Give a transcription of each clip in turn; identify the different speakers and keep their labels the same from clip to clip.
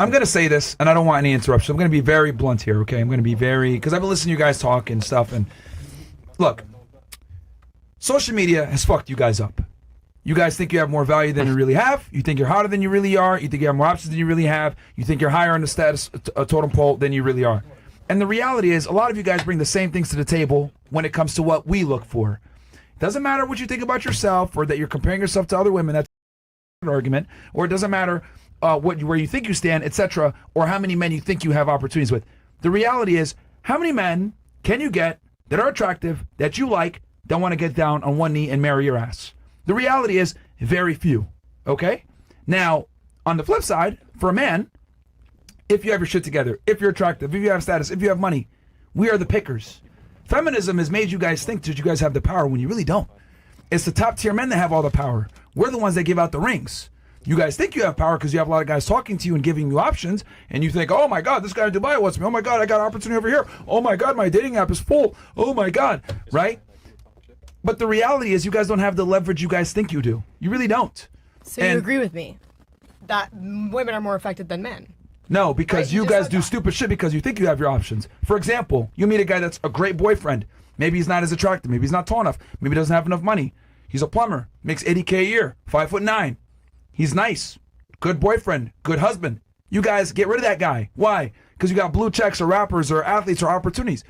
Speaker 1: I'm going to say this, and I don't want any interruption. I'm going to be very blunt here, okay? I'm going to be very, because I've been listening to you guys talk and stuff, and look, social media has fucked you guys up. You guys think you have more value than you really have. You think you're hotter than you really are. You think you have more options than you really have. You think you're higher on the status totem pole than you really are. And the reality is, a lot of you guys bring the same things to the table when it comes to what we look for. It doesn't matter what you think about yourself or that you're comparing yourself to other women. That's an argument. Or it doesn't matter where you think you stand, etc., or how many men you think you have opportunities with. The reality is, how many men can you get that are attractive, that you like, that want to get down on one knee and marry your ass? The reality is, very few, okay? Now, on the flip side, for a man, if you have your shit together, if you're attractive, if you have status, if you have money, we are the pickers. Feminism has made you guys think that you guys have the power when you really don't. It's the top tier men that have all the power. We're the ones that give out the rings. You guys think you have power because you have a lot of guys talking to you and giving you options, and you think, oh my God, this guy in Dubai wants me. Oh my God, I got an opportunity over here. Oh my God, my dating app is full. Oh my God, right? But the reality is you guys don't have the leverage you guys think you do. You really don't.
Speaker 2: So you agree with me that women are more affected than men?
Speaker 1: No, because you guys do stupid shit because you think you have your options. For example, you meet a guy that's a great boyfriend. Maybe he's not as attractive. Maybe he's not tall enough. Maybe he doesn't have enough money. He's a plumber, makes $80K a year, 5'9". He's nice, good boyfriend, good husband. You guys get rid of that guy. Why? Because you got blue checks or rappers or athletes or opportunities.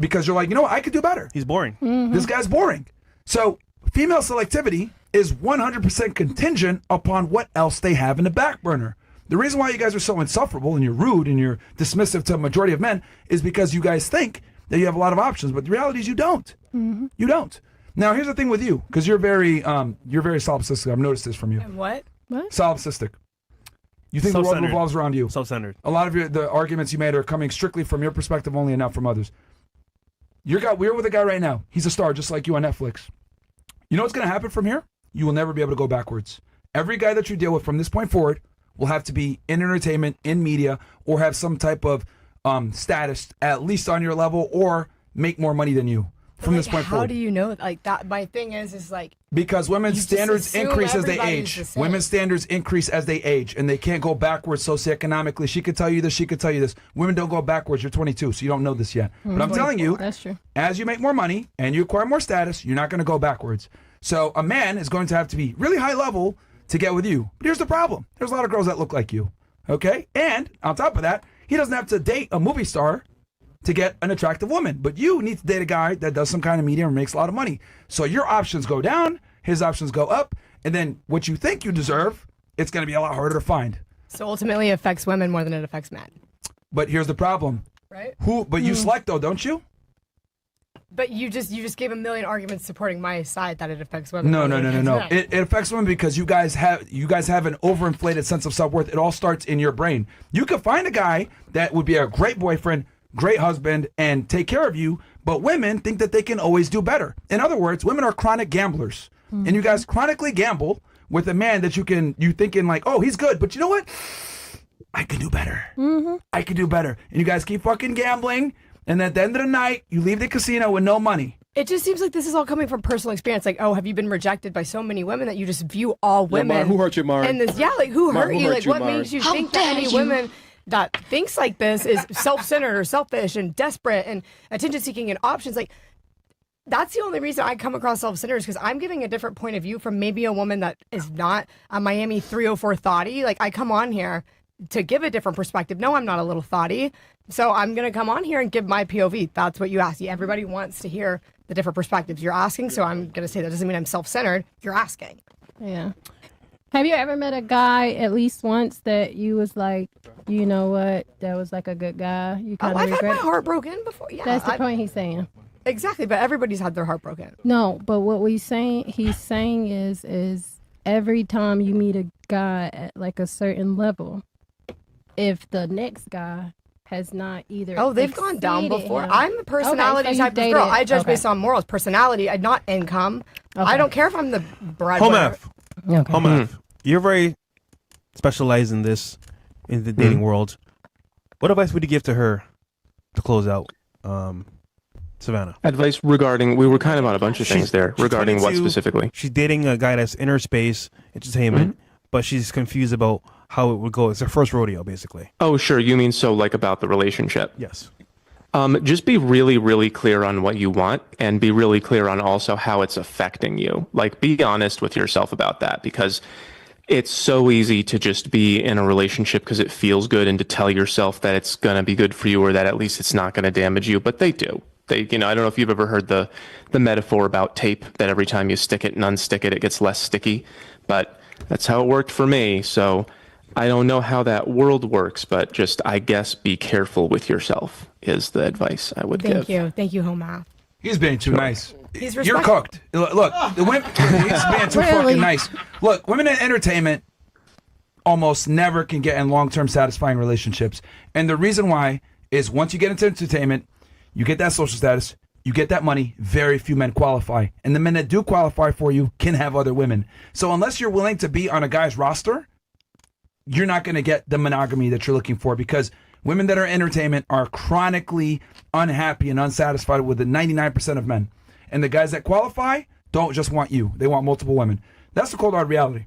Speaker 1: Because you're like, you know what, I could do better.
Speaker 3: He's boring.
Speaker 1: This guy's boring. So female selectivity is 100% contingent upon what else they have in the back burner. The reason why you guys are so insufferable and you're rude and you're dismissive to a majority of men is because you guys think that you have a lot of options, but the reality is you don't. You don't. Now, here's the thing with you, because you're very solipsistic. I've noticed this from you.
Speaker 2: And what?
Speaker 1: Solipsistic. You think the world revolves around you.
Speaker 3: Self-centered.
Speaker 1: A lot of the arguments you made are coming strictly from your perspective only and not from others. We're with a guy right now. He's a star just like you on Netflix. You know what's going to happen from here? You will never be able to go backwards. Every guy that you deal with from this point forward will have to be in entertainment, in media, or have some type of status at least on your level or make more money than you from this point forward.
Speaker 2: How do you know? Like that, my thing is like...
Speaker 1: Because women's standards increase as they age. Women's standards increase as they age, and they can't go backwards socioeconomically. She could tell you this, she could tell you this. Women don't go backwards. You're 22, so you don't know this yet. But I'm telling you,
Speaker 4: that's true.
Speaker 1: As you make more money and you acquire more status, you're not going to go backwards. So a man is going to have to be really high level to get with you. But here's the problem. There's a lot of girls that look like you, okay? And on top of that, he doesn't have to date a movie star to get an attractive woman. But you need to date a guy that does some kind of media and makes a lot of money. So your options go down, his options go up, and then what you think you deserve, it's going to be a lot harder to find.
Speaker 2: So ultimately it affects women more than it affects men. But
Speaker 1: here's the problem.
Speaker 2: Right?
Speaker 1: But you select though, don't you?
Speaker 2: But you just gave a million arguments supporting my side that it affects women.
Speaker 1: No. It affects women because you guys have an overinflated sense of self-worth. It all starts in your brain. You could find a guy that would be a great boyfriend, great husband, and take care of you, but women think that they can always do better. In other words, women are chronic gamblers. And you guys chronically gamble with a man that you thinking like, oh, he's good, but you know what? I can do better. I can do better. And you guys keep fucking gambling, and at the end of the night, you leave the casino with no money.
Speaker 2: It just seems like this is all coming from personal experience. Like, oh, have you been rejected by so many women that you just view all women?
Speaker 5: Yeah, who hurt you, Myron?
Speaker 2: And this, like, who hurt you? Like, what
Speaker 5: Myron?
Speaker 2: makes you think that any women that thinks like this is self-centered or selfish and desperate and attention-seeking and options? Like, that's the only reason I come across self-centered is because I'm giving a different point of view from maybe a woman that is not a Miami 304 thotty. Like, I come on here to give a different perspective. No, I'm not a little thotty. So I'm going to come on here and give my POV. That's what you asked. Everybody wants to hear the different perspectives you're asking. So I'm going to say that doesn't mean I'm self-centered. You're asking.
Speaker 4: Yeah. Have you ever met a guy at least once that you was like, you know what, that was like a good guy? You kind of
Speaker 2: I've
Speaker 4: regret
Speaker 2: had my heart broken before. Yeah,
Speaker 4: that's the point he's saying.
Speaker 2: Exactly, but everybody's had their heart broken.
Speaker 4: No, but what he's saying is every time you meet a guy at like a certain level, if the next guy has not either
Speaker 2: they've gone down before.
Speaker 4: Him.
Speaker 2: I'm a personality type of girl. I judge based on morals, personality, not income. I don't care if I'm the breadwinner.
Speaker 3: Home F. You're very specialized in this, in the dating world. What advice would you give to her to close out, Savannah?
Speaker 5: Advice regarding, we were kind of on a bunch of things there. Regarding what specifically?
Speaker 3: She's dating a guy that's inner space, entertainment, but she's confused about how it would go. It's their first rodeo, basically.
Speaker 5: Oh, sure. You mean so like about the relationship?
Speaker 3: Yes.
Speaker 5: Just be really, really clear on what you want and be really clear on also how it's affecting you. Like, be honest with yourself about that, because it's so easy to just be in a relationship because it feels good and to tell yourself that it's going to be good for you or that at least it's not going to damage you. But they do. I don't know if you've ever heard the metaphor about tape, that every time you stick it and unstick it, it gets less sticky. But that's how it worked for me. So I don't know how that world works, but just, I guess, be careful with yourself is the advice I would give.
Speaker 2: Thank you, home math.
Speaker 1: He's being too nice.
Speaker 2: He's
Speaker 1: You're cooked. Look, the women, he's being too fucking nice. Look, women in entertainment almost never can get in long-term satisfying relationships. And the reason why is once you get into entertainment, you get that social status, you get that money, very few men qualify. And the men that do qualify for you can have other women. So unless you're willing to be on a guy's roster, you're not going to get the monogamy that you're looking for, because women that are in entertainment are chronically unhappy and unsatisfied with the 99% of men. And the guys that qualify don't just want you. They want multiple women. That's the cold hard reality.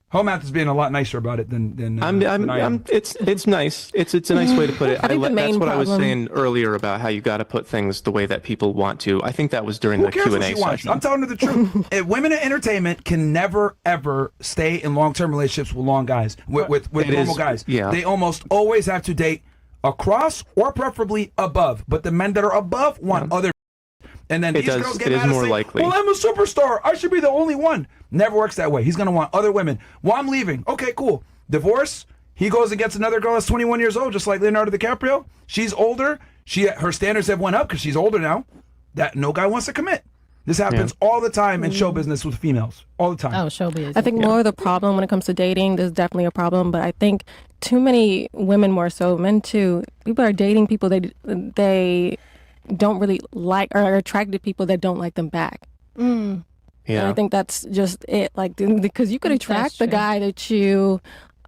Speaker 1: Home math is being a lot nicer about it than I am.
Speaker 5: It's nice. It's a nice way to put it.
Speaker 6: I think the main
Speaker 5: that's what I was
Speaker 6: problem-
Speaker 5: saying earlier about how you got to put things the way that people want to. I think that was during
Speaker 1: Who
Speaker 5: the
Speaker 1: cares what
Speaker 5: Q&A
Speaker 1: she wants?
Speaker 5: session.
Speaker 1: I'm telling her the truth. Women in entertainment can never, ever stay in long-term relationships with long guys, with normal guys.
Speaker 5: Yeah.
Speaker 1: They almost always have to date across or preferably above. But the men that are above want other. And then these girls get mad and say,
Speaker 5: likely.
Speaker 1: well, I'm a superstar. I should be the only one. Never works that way. He's going to want other women. Well, I'm leaving. Okay, cool. Divorce. He goes and gets another girl that's 21 years old, just like Leonardo DiCaprio. She's older. Her standards have went up because she's older now. That no guy wants to commit. This happens all the time in show business with females. All the time.
Speaker 4: Oh, showbiz.
Speaker 6: I think more of the problem when it comes to dating, there's definitely a problem, but I think too many women, more so men too, people are dating people they don't really like, or are attracted to people that don't like them back. And I think that's just it, like, because you could attract the guy that you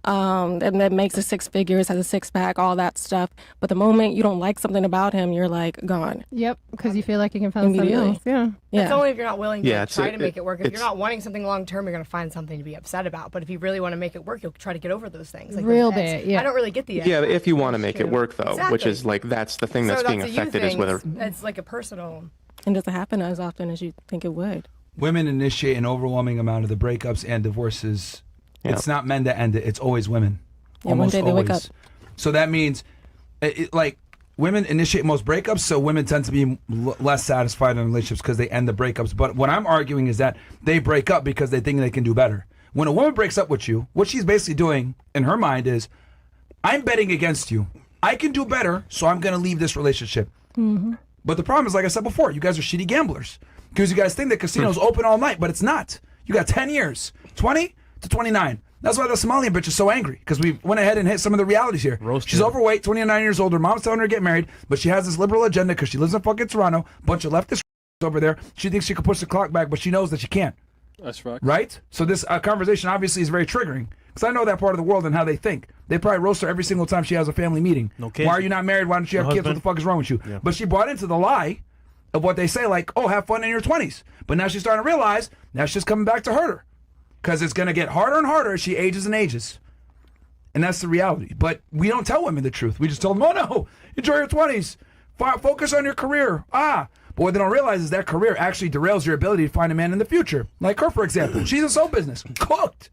Speaker 6: and that makes a six figures, has a six pack, all that stuff, but the moment you don't like something about him, you're like gone.
Speaker 4: Yep, because you feel like you can find something else. Yeah.
Speaker 2: It's only if you're not willing to try to
Speaker 5: it-
Speaker 2: make it work. If you're
Speaker 5: it's-
Speaker 2: not wanting something long term, you're going to find something to be upset about. But if you really want to make it work, you'll try to get over those things. Like
Speaker 4: Real
Speaker 2: those hits.
Speaker 4: bad, yeah.
Speaker 2: I don't really get the
Speaker 5: Yeah, but if you want to make it work, though, which
Speaker 2: Exactly.
Speaker 5: is like, that's the thing
Speaker 2: So
Speaker 5: that's being
Speaker 2: a you
Speaker 5: affected is
Speaker 2: thing.
Speaker 5: whether.
Speaker 2: It's like a personal.
Speaker 6: And doesn't happen as often as you think it would.
Speaker 1: Women initiate an overwhelming amount of the breakups and divorces.
Speaker 5: Yeah.
Speaker 1: It's not men that end it. It's always women.
Speaker 6: Yeah, one
Speaker 1: Almost
Speaker 6: day they
Speaker 1: always.
Speaker 6: wake up.
Speaker 1: So that means, like, women initiate most breakups, so women tend to be less satisfied in relationships because they end the breakups. But what I'm arguing is that they break up because they think they can do better. When a woman breaks up with you, what she's basically doing in her mind is, I'm betting against you. I can do better, so I'm going to leave this relationship. But the problem is, like I said before, you guys are shitty gamblers. Because you guys think that casinos open all night, but it's not. You got 10 years, 20 to 29. That's why the Somalian bitch is so angry, because we went ahead and hit some of the realities here.
Speaker 3: Roasted.
Speaker 1: She's overweight, 29 years old. Her mom's telling her to get married, but she has this liberal agenda because she lives in fucking Toronto. Bunch of leftist over there. She thinks she can push the clock back, but she knows that she can't.
Speaker 7: That's right.
Speaker 1: Right? So this conversation obviously is very triggering, because I know that part of the world and how they think. They probably roast her every single time she has a family meeting.
Speaker 3: No kids.
Speaker 1: Why are you not married? Why don't you have
Speaker 3: No
Speaker 1: kids? What
Speaker 3: husband?
Speaker 1: the fuck is wrong with you?
Speaker 3: Yeah.
Speaker 1: But she bought into the lie of what they say, like, oh, have fun in your 20s. But now she's starting to realize that's just coming back to hurt her, because it's going to get harder and harder as she ages and ages. And that's the reality. But we don't tell women the truth. We just tell them, oh, no, enjoy your 20s. Focus on your career. But what they don't realize is that career actually derails your ability to find a man in the future. Like her, for example. She's in show business. Cooked.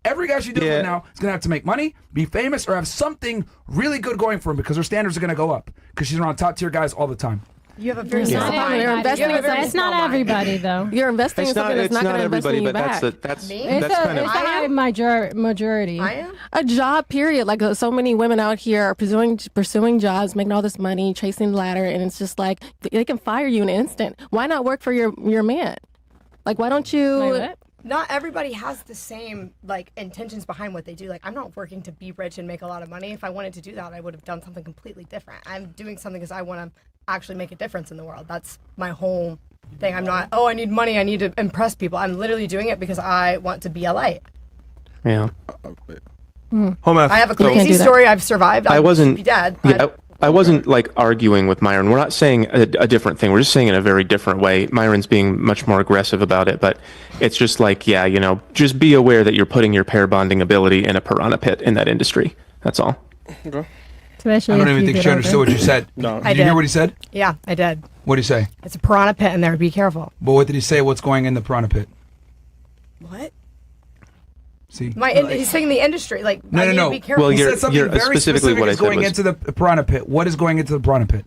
Speaker 1: Every guy she deals with now is going to have to make money, be famous, or have something really good going for him, because her standards are going to go up, because she's around top-tier guys all the time.
Speaker 2: You have a very
Speaker 6: Yeah.
Speaker 2: small
Speaker 6: Not
Speaker 2: mind.
Speaker 6: You're investing
Speaker 2: You have a very
Speaker 4: It's not
Speaker 2: small mind.
Speaker 4: everybody, though.
Speaker 6: You're investing in
Speaker 5: It's
Speaker 6: something
Speaker 5: not,
Speaker 6: that's
Speaker 5: it's
Speaker 6: not
Speaker 5: not
Speaker 6: going to invest in
Speaker 5: everybody,
Speaker 6: you
Speaker 5: but
Speaker 6: back.
Speaker 5: that's
Speaker 2: Me?
Speaker 4: It's
Speaker 5: kind
Speaker 4: a
Speaker 5: of.
Speaker 4: high majority.
Speaker 2: I am.
Speaker 6: A job, period. Like so many women out here are pursuing jobs, making all this money, chasing the ladder, and it's just like they can fire you in an instant. Why not work for your man? Like, why don't you?
Speaker 4: Like what?
Speaker 2: Not everybody has the same like intentions behind what they do. Like, I'm not working to be rich and make a lot of money. If I wanted to do that, I would have done something completely different. I'm doing something because I want to actually make a difference in the world. That's my whole thing. I'm not, I need money, I need to impress people. I'm literally doing it because I want to be a light.
Speaker 5: Yeah.
Speaker 3: Home math.
Speaker 2: I have a
Speaker 6: can't
Speaker 2: crazy
Speaker 6: do that.
Speaker 2: story. I've survived.
Speaker 5: I wasn't.
Speaker 2: Be dead.
Speaker 5: Yeah, I wasn't like arguing with Myron. We're not saying a different thing. We're just saying it in a very different way. Myron's being much more aggressive about it, but it's just like, yeah, you know, just be aware that you're putting your pair bonding ability in a piranha pit in that industry. That's all.
Speaker 4: Especially
Speaker 1: I don't
Speaker 4: if
Speaker 1: even
Speaker 4: you
Speaker 1: think
Speaker 4: get
Speaker 1: she
Speaker 4: older.
Speaker 1: understood what you said.
Speaker 7: No.
Speaker 2: I
Speaker 1: Did you hear
Speaker 2: did.
Speaker 1: what he said?
Speaker 2: Yeah, I did.
Speaker 1: What did he say?
Speaker 2: It's a piranha pit in there. Be careful.
Speaker 1: But what did he say? What's going in the piranha pit?
Speaker 2: What?
Speaker 1: See?
Speaker 2: He's saying the industry. Like,
Speaker 1: No,
Speaker 2: I
Speaker 1: no,
Speaker 2: need
Speaker 1: no.
Speaker 2: to be careful.
Speaker 5: Well,
Speaker 1: He
Speaker 5: you're-
Speaker 1: said something
Speaker 5: you're-
Speaker 1: very
Speaker 5: specifically
Speaker 1: specific
Speaker 5: what I
Speaker 1: is
Speaker 5: said
Speaker 1: going
Speaker 5: was-
Speaker 1: into the piranha pit. What is going into the piranha pit?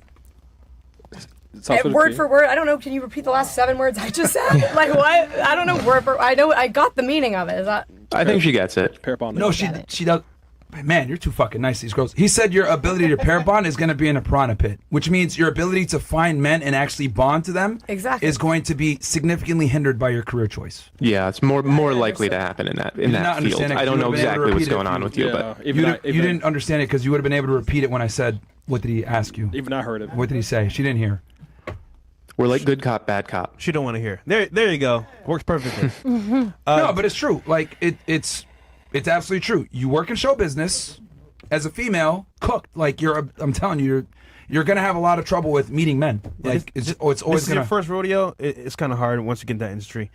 Speaker 2: Word for word. I don't know. Can you repeat the last 7 words I just said? Like what? I don't know word for. I know. I got the meaning of it. Is that?
Speaker 5: I think she gets it.
Speaker 7: Pair bonding.
Speaker 1: No, she does. Man, you're too fucking nice, these girls. He said your ability to pair bond is going to be in a piranha pit, which means your ability to find men and actually bond to them
Speaker 2: Exactly.
Speaker 1: is going to be significantly hindered by your career choice.
Speaker 5: Yeah, it's more likely to happen in that
Speaker 1: did not
Speaker 5: field.
Speaker 1: understand it.
Speaker 5: I don't
Speaker 1: You
Speaker 5: know
Speaker 1: would've been able to
Speaker 5: exactly what's
Speaker 1: repeat it
Speaker 5: going
Speaker 1: if
Speaker 5: on
Speaker 1: you-
Speaker 5: with you, but
Speaker 1: You didn't understand it because you would have been able to repeat it when I said, what did he ask you?
Speaker 7: Even I heard it.
Speaker 1: What did he say? She didn't hear.
Speaker 5: we're like good cop, bad cop.
Speaker 3: She don't want to hear. There you go. Works perfectly.
Speaker 1: No, but it's true. Like, it's absolutely true. You work in show business as a female, cooked. Like, I'm telling you, you're going to have a lot of trouble with meeting men. Like, it's always
Speaker 3: This is
Speaker 1: going
Speaker 3: your
Speaker 1: to.
Speaker 3: first rodeo. It's kind of hard once you get in that industry.